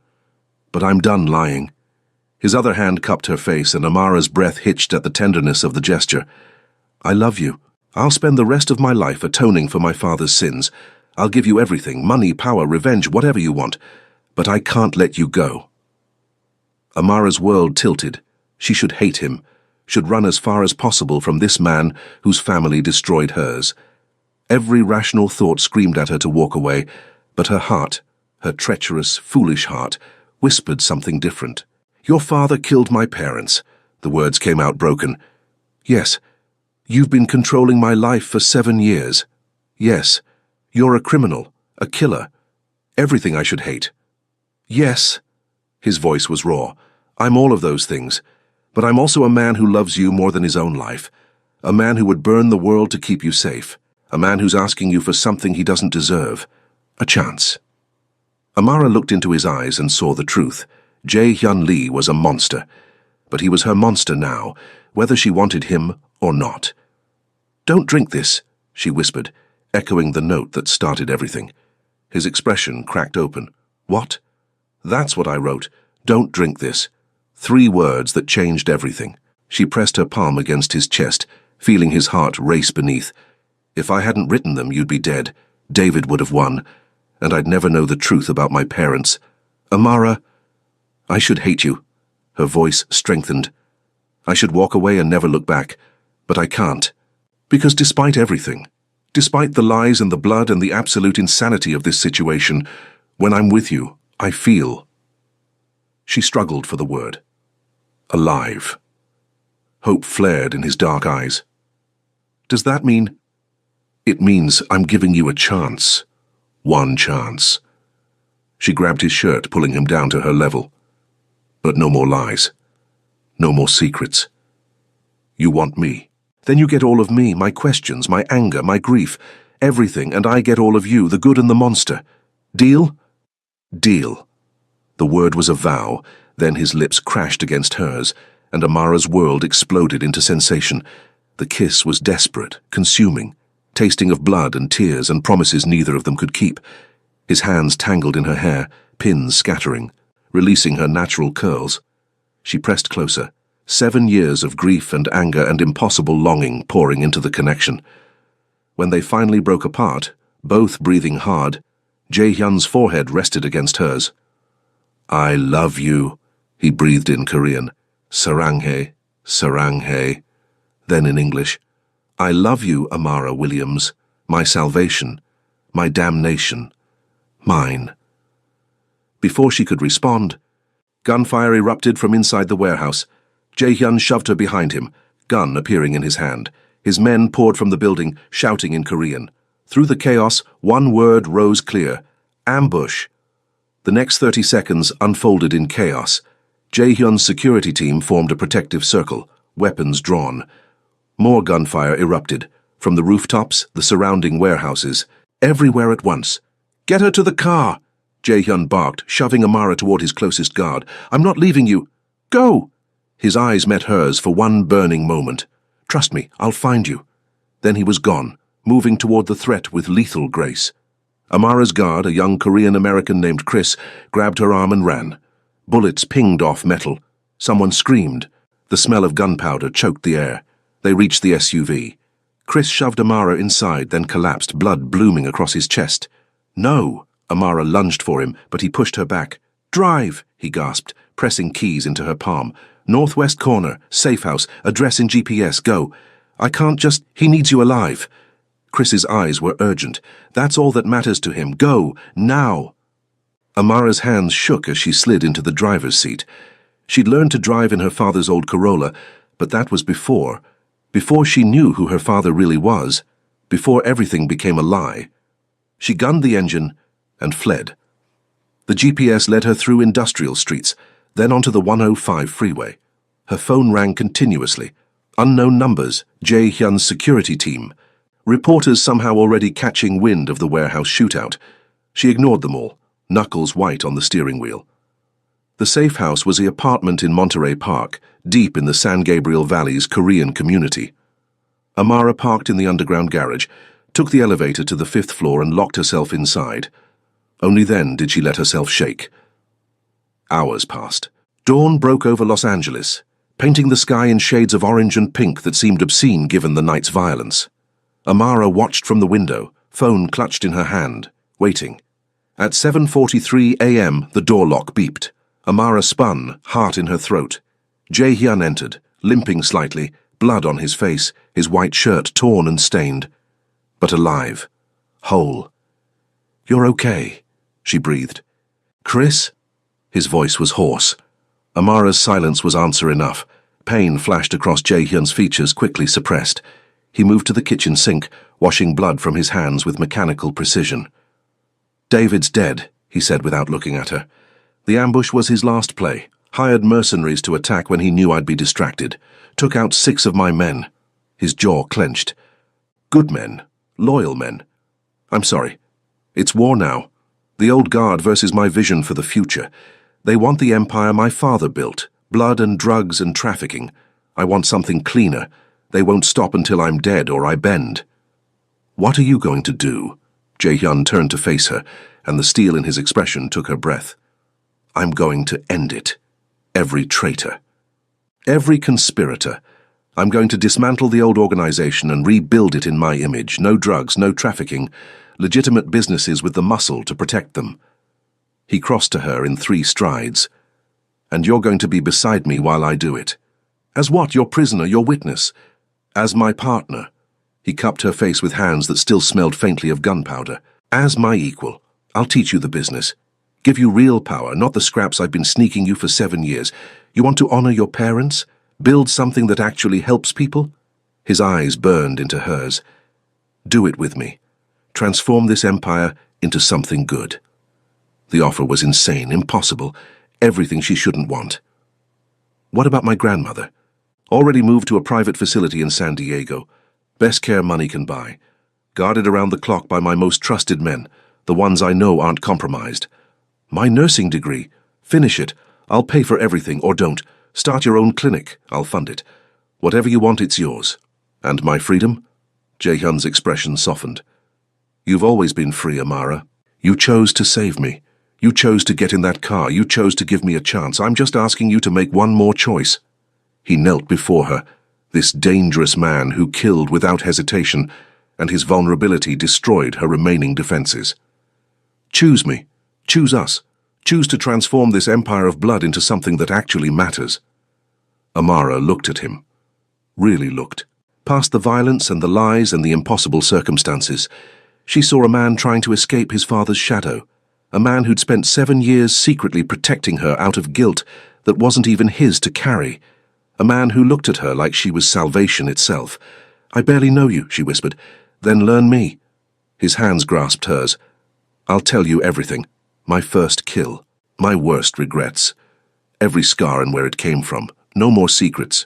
But I'm done lying. His other hand cupped her face, and Amara's breath hitched at the tenderness of the gesture. I love you. I'll spend the rest of my life atoning for my father's sins. I'll give you everything, money, power, revenge, whatever you want. But I can't let you go. Amara's world tilted. She should hate him. should run as far as possible from this man whose family destroyed hers. Every rational thought screamed at her to walk away, but her heart, her treacherous, foolish heart, whispered something different. "Your father killed my parents." The words came out broken. "Yes, you've been controlling my life for 7 years. Yes, you're a criminal, a killer, everything I should hate. Yes," his voice was raw, "I'm all of those things, but I'm also a man who loves you more than his own life, a man who would burn the world to keep you safe, a man who's asking you for something he doesn't deserve, a chance." Amara looked into his eyes and saw the truth. Jae-hyun Lee was a monster, but he was her monster now, whether she wanted him or not. "Don't drink this," she whispered, echoing the note that started everything. His expression cracked open. "What?" "That's what I wrote. Don't drink this." 3 words that changed everything. She pressed her palm against his chest, feeling his heart race beneath. "If I hadn't written them, you'd be dead. David would have won, and I'd never know the truth about my parents. Amara, I should hate you." Her voice strengthened. "I should walk away and never look back, but I can't. Because despite everything, despite the lies and the blood and the absolute insanity of this situation, when I'm with you, I feel." She struggled for the word. "Alive." Hope flared in his dark eyes. "Does that mean—" "It means I'm giving you a chance. One chance." She grabbed his shirt, pulling him down to her level. "But no more lies. No more secrets. You want me. Then you get all of me, my questions, my anger, my grief, everything, and I get all of you, the good and the monster. Deal?" "Deal." The word was a vow, then his lips crashed against hers, and Amara's world exploded into sensation. The kiss was desperate, consuming, tasting of blood and tears and promises neither of them could keep. His hands tangled in her hair, pins scattering, releasing her natural curls. She pressed closer, 7 years of grief and anger and impossible longing pouring into the connection. When they finally broke apart, both breathing hard, Jae-hyun's forehead rested against hers. "I love you," he breathed in Korean. "Saranghae, saranghae." Then in English, "I love you, Amara Williams, my salvation, my damnation, mine." Before she could respond, gunfire erupted from inside the warehouse. Jae-hyun shoved her behind him, gun appearing in his hand. His men poured from the building, shouting in Korean. Through the chaos, one word rose clear: ambush. The next 30 seconds unfolded in chaos. Jae-hyun's security team formed a protective circle, weapons drawn. More gunfire erupted, from the rooftops, the surrounding warehouses, everywhere at once. "Get her to the car!" Jae-hyun barked, shoving Amara toward his closest guard. "I'm not leaving you. Go!" His eyes met hers for one burning moment. "Trust me, I'll find you." Then he was gone, moving toward the threat with lethal grace. Amara's guard, a young Korean-American named Chris, grabbed her arm and ran. Bullets pinged off metal. Someone screamed. The smell of gunpowder choked the air. They reached the SUV. Chris shoved Amara inside, then collapsed, blood blooming across his chest. "No!" Amara lunged for him, but he pushed her back. "Drive!" he gasped, pressing keys into her palm. "Northwest corner, safe house, address in GPS, go." "I can't just— he needs you alive." Chris's eyes were urgent. "That's all that matters to him. Go, now." Amara's hands shook as she slid into the driver's seat. She'd learned to drive in her father's old Corolla, but that was before she knew who her father really was, before everything became a lie. She gunned the engine and fled. The GPS led her through industrial streets, then onto the 105 freeway. Her phone rang continuously. Unknown numbers, Jae-hyun's security team. Reporters somehow already catching wind of the warehouse shootout. She ignored them all, knuckles white on the steering wheel. The safe house was the apartment in Monterey Park, deep in the San Gabriel Valley's Korean community. Amara parked in the underground garage, took the elevator to the 5th floor and locked herself inside. Only then did she let herself shake. Hours passed. Dawn broke over Los Angeles, painting the sky in shades of orange and pink that seemed obscene given the night's violence. Amara watched from the window, phone clutched in her hand, waiting. At 7:43 a.m., the door lock beeped. Amara spun, heart in her throat. Jae-hyun entered, limping slightly, blood on his face, his white shirt torn and stained. But alive. Whole. "You're okay," she breathed. "Chris?" His voice was hoarse. Amara's silence was answer enough. Pain flashed across Jae-hyun's features, quickly suppressed. He moved to the kitchen sink, washing blood from his hands with mechanical precision. "David's dead," he said without looking at her. "The ambush was his last play. Hired mercenaries to attack when he knew I'd be distracted. Took out 6 of my men." His jaw clenched. "Good men. Loyal men. I'm sorry. It's war now. The old guard versus my vision for the future. They want the empire my father built. Blood and drugs and trafficking. I want something cleaner. They won't stop until I'm dead or I bend." "What are you going to do?" Jae-hyun turned to face her, and the steel in his expression took her breath. "I'm going to end it. Every traitor. Every conspirator. I'm going to dismantle the old organization and rebuild it in my image. No drugs, no trafficking. Legitimate businesses with the muscle to protect them." He crossed to her in 3 strides. "And you're going to be beside me while I do it. As what? Your prisoner, your witness. As my partner." He cupped her face with hands that still smelled faintly of gunpowder. "As my equal. I'll teach you the business. Give you real power, not the scraps I've been sneaking you for 7 years. You want to honor your parents? Build something that actually helps people?" His eyes burned into hers. "Do it with me. Transform this empire into something good." The offer was insane, impossible, everything she shouldn't want. "What about my grandmother? Already moved to a private facility in San Diego. Best care money can buy. Guarded around the clock by my most trusted men, the ones I know aren't compromised. My nursing degree. Finish it. I'll pay for everything, or don't. Start your own clinic. I'll fund it. Whatever you want, it's yours. And my freedom?" Jae-hyun's expression softened. "You've always been free, Amara. You chose to save me. You chose to get in that car. You chose to give me a chance. I'm just asking you to make one more choice." He knelt before her, this dangerous man who killed without hesitation, and his vulnerability destroyed her remaining defenses. "Choose me. Choose us. Choose to transform this empire of blood into something that actually matters." Amara looked at him. Really looked. Past the violence and the lies and the impossible circumstances, she saw a man trying to escape his father's shadow, a man who'd spent 7 years secretly protecting her out of guilt that wasn't even his to carry, a man who looked at her like she was salvation itself. "I barely know you," she whispered. "Then learn me." His hands grasped hers. "I'll tell you everything. My first kill. My worst regrets. Every scar and where it came from. No more secrets.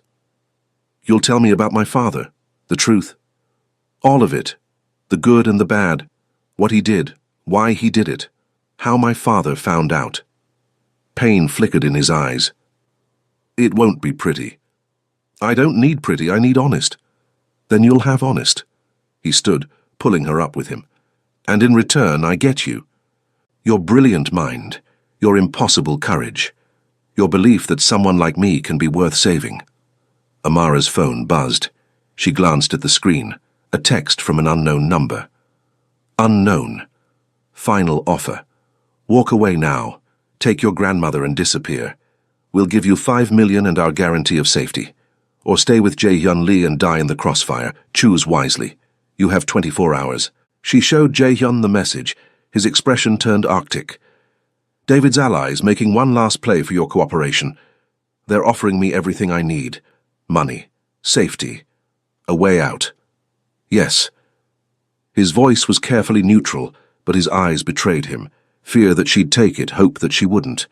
You'll tell me about my father. The truth. All of it. The good and the bad. What he did. Why he did it. How my father found out." Pain flickered in his eyes. "It won't be pretty." "I don't need pretty, I need honest." "Then you'll have honest." He stood, pulling her up with him. "And in return, I get you. Your brilliant mind, your impossible courage, your belief that someone like me can be worth saving." Amara's phone buzzed. She glanced at the screen, a text from an unknown number. "Unknown. Final offer. Walk away now. Take your grandmother and disappear. We'll give you 5 million and our guarantee of safety. Or stay with Jae-hyun Lee and die in the crossfire. Choose wisely. You have 24 hours. She showed Jae-hyun the message. His expression turned arctic. "David's allies making one last play for your cooperation. They're offering me everything I need. Money. Safety. A way out." "Yes." His voice was carefully neutral, but his eyes betrayed him. Fear that she'd take it, hope that she wouldn't.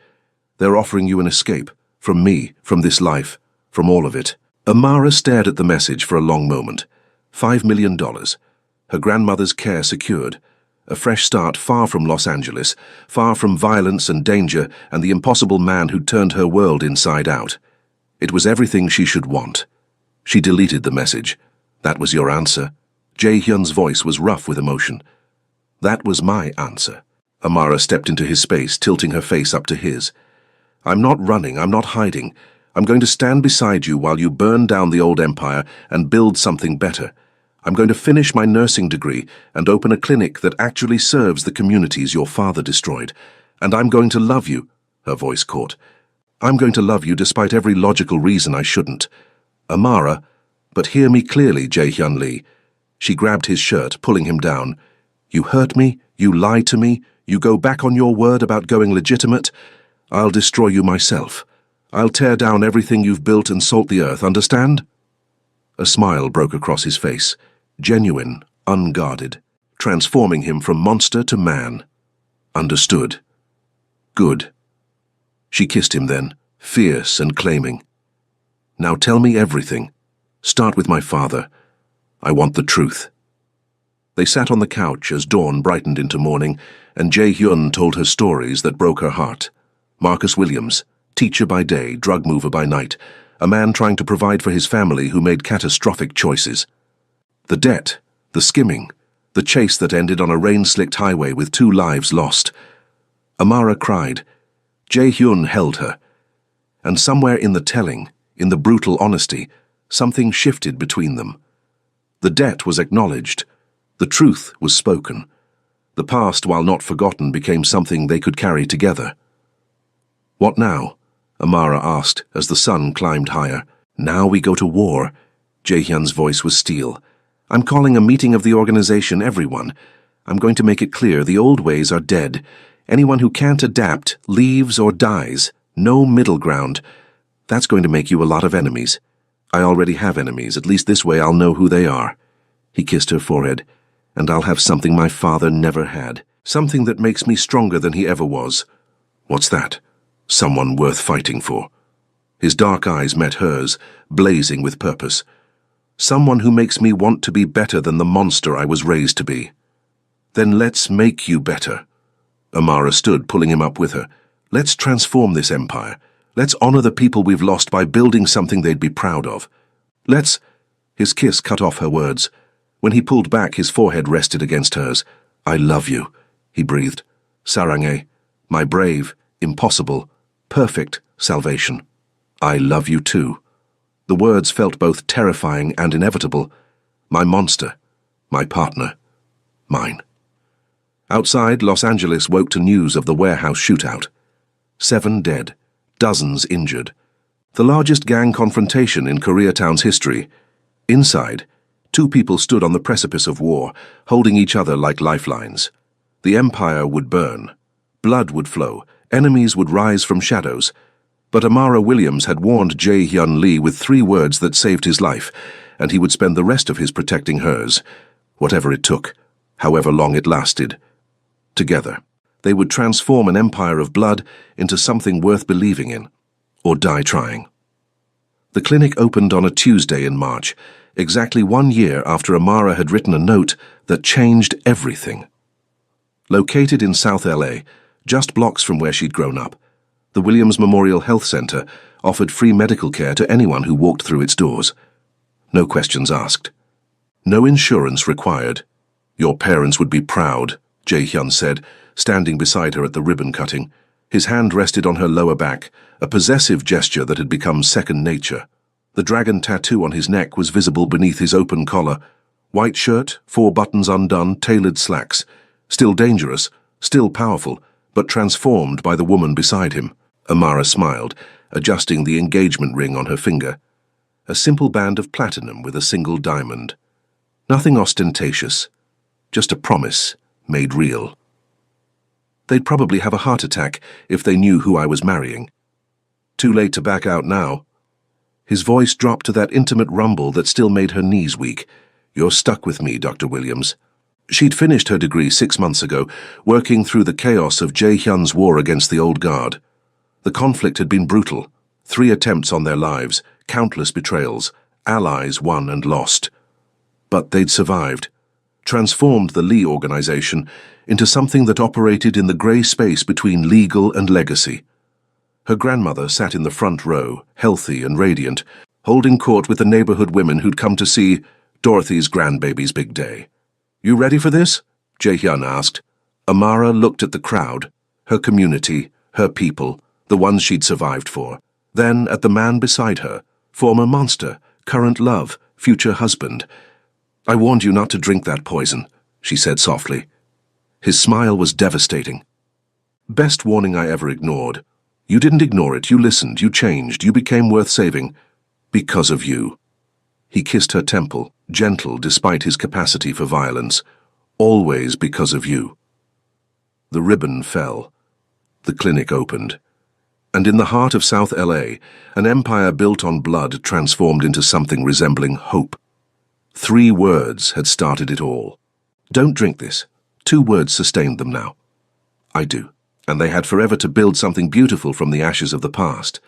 "They're offering you an escape. From me, from this life, from all of it." Amara stared at the message for a long moment. $5 million. Her grandmother's care secured. A fresh start far from Los Angeles, far from violence and danger and the impossible man who'd turned her world inside out. It was everything she should want. She deleted the message. "That was your answer?" Jae-hyun's voice was rough with emotion. "That was my answer." Amara stepped into his space, tilting her face up to his. "I'm not running, I'm not hiding. I'm going to stand beside you while you burn down the old empire and build something better. I'm going to finish my nursing degree and open a clinic that actually serves the communities your father destroyed. And I'm going to love you," her voice caught. "I'm going to love you despite every logical reason I shouldn't. Amara, but hear me clearly, Jae-hyun Lee. She grabbed his shirt, pulling him down. You hurt me, you lie to me, you go back on your word about going legitimate. I'll destroy you myself. I'll tear down everything you've built and salt the earth, understand? A smile broke across his face, genuine, unguarded, transforming him from monster to man. Understood. Good. She kissed him then, fierce and claiming. Now tell me everything. Start with my father. I want the truth. They sat on the couch as dawn brightened into morning, and Jae-hyun told her stories that broke her heart. Marcus Williams, teacher by day, drug mover by night, a man trying to provide for his family who made catastrophic choices. The debt, the skimming, the chase that ended on a rain-slicked highway with 2 lives lost. Amara cried. Jae-hyun held her. And somewhere in the telling, in the brutal honesty, something shifted between them. The debt was acknowledged. The truth was spoken. The past, while not forgotten, became something they could carry together. What now? Amara asked as the sun climbed higher. Now we go to war. Jae-hyun's voice was steel. I'm calling a meeting of the organization, everyone. I'm going to make it clear the old ways are dead. Anyone who can't adapt leaves or dies. No middle ground. That's going to make you a lot of enemies. I already have enemies. At least this way I'll know who they are. He kissed her forehead. And I'll have something my father never had. Something that makes me stronger than he ever was. What's that? Someone worth fighting for. His dark eyes met hers, blazing with purpose. Someone who makes me want to be better than the monster I was raised to be. Then let's make you better. Amara stood, pulling him up with her. Let's transform this empire. Let's honor the people we've lost by building something they'd be proud of. Let's... His kiss cut off her words. When he pulled back, his forehead rested against hers. I love you, he breathed. Sarange, my brave, impossible, perfect salvation. I love you too. The words felt both terrifying and inevitable. My monster, my partner, mine. Outside, Los Angeles woke to news of the warehouse shootout. 7 dead, dozens injured. The largest gang confrontation in Koreatown's history. Inside, 2 people stood on the precipice of war, holding each other like lifelines. The empire would burn. Blood would flow. Enemies would rise from shadows. But Amara Williams had warned Jae-hyun Lee with 3 words that saved his life, and he would spend the rest of his protecting hers. Whatever it took, however long it lasted. Together, they would transform an empire of blood into something worth believing in, or die trying. The clinic opened on a Tuesday in March, exactly 1 year after Amara had written a note that changed everything. Located in South LA, just blocks from where she'd grown up, the Williams Memorial Health Center offered free medical care to anyone who walked through its doors. No questions asked. No insurance required. Your parents would be proud, Jae-hyun said, standing beside her at the ribbon cutting. His hand rested on her lower back, a possessive gesture that had become second nature. The dragon tattoo on his neck was visible beneath his open collar. White shirt, 4 buttons undone, tailored slacks. Still dangerous, still powerful, but transformed by the woman beside him. Amara smiled, adjusting the engagement ring on her finger. A simple band of platinum with a single diamond. Nothing ostentatious, just a promise made real. They'd probably have a heart attack if they knew who I was marrying. Too late to back out now. His voice dropped to that intimate rumble that still made her knees weak. You're stuck with me, Dr. Williams. She'd finished her degree 6 months ago, working through the chaos of Jae-hyun's war against the old guard. The conflict had been brutal. 3 attempts on their lives, countless betrayals, allies won and lost. But they'd survived, transformed the Lee organization into something that operated in the grey space between legal and legacy. Her grandmother sat in the front row, healthy and radiant, holding court with the neighborhood women who'd come to see Dorothy's grandbaby's big day. You ready for this? Jae-hyun asked. Amara looked at the crowd, her community, her people, the ones she'd survived for. Then at the man beside her, former monster, current love, future husband. I warned you not to drink that poison, she said softly. His smile was devastating. Best warning I ever ignored. You didn't ignore it, you listened, you changed, you became worth saving. Because of you. He kissed her temple, gentle despite his capacity for violence. Always because of you. The ribbon fell. The clinic opened. And in the heart of South LA, an empire built on blood transformed into something resembling hope. 3 words had started it all. Don't drink this. 2 words sustained them now. I do. And they had forever to build something beautiful from the ashes of the past.